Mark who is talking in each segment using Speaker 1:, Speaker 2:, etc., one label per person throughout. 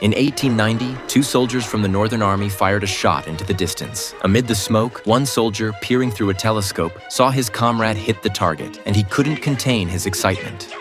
Speaker 1: In 1890, two soldiers from the Northern Army fired a shot into the distance. Amid the smoke, one soldier, peering through a telescope, saw his comrade hit the target, and he couldn't contain his excitement.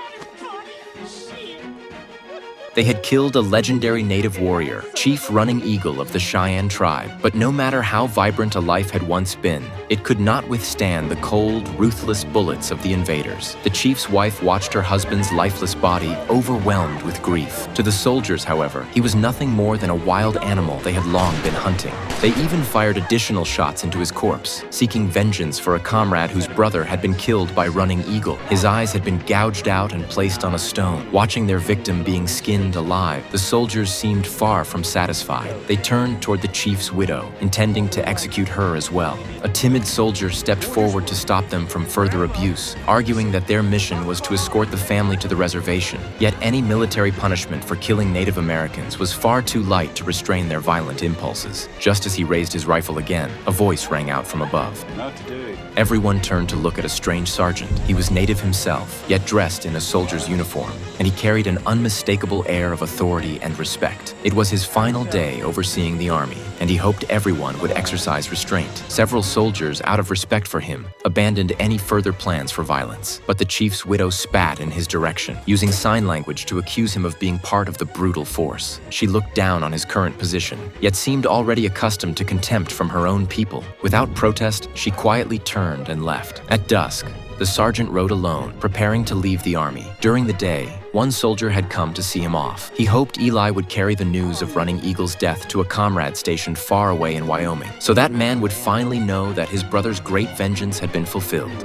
Speaker 1: They had killed a legendary native warrior, Chief Running Eagle of the Cheyenne tribe. But no matter how vibrant a life had once been, it could not withstand the cold, ruthless bullets of the invaders. The chief's wife watched her husband's lifeless body, overwhelmed with grief. To the soldiers, however, he was nothing more than a wild animal they had long been hunting. They even fired additional shots into his corpse, seeking vengeance for a comrade whose brother had been killed by Running Eagle. His eyes had been gouged out and placed on a stone. Watching their victim being skinned alive, the soldiers seemed far from satisfied. They turned toward the chief's widow, intending to execute her as well. A timid soldier stepped forward to stop them from further abuse, arguing that their mission was to escort the family to the reservation. Yet any military punishment for killing Native Americans was far too light to restrain their violent impulses. Just as he raised his rifle again, a voice rang out from above.
Speaker 2: Not today.
Speaker 1: Everyone turned to look at a strange sergeant. He was native himself, yet dressed in a soldier's uniform, and he carried an unmistakable air of authority and respect. It was his final day overseeing the army, and he hoped everyone would exercise restraint. Several soldiers, out of respect for him, abandoned any further plans for violence. But the chief's widow spat in his direction, using sign language to accuse him of being part of the brutal force. She looked down on his current position, yet seemed already accustomed to contempt from her own people. Without protest, she quietly turned and left. At dusk, the sergeant rode alone, preparing to leave the army. During the day, one soldier had come to see him off. He hoped Eli would carry the news of Running Eagle's death to a comrade stationed far away in Wyoming, so that man would finally know that his brother's great vengeance had been fulfilled.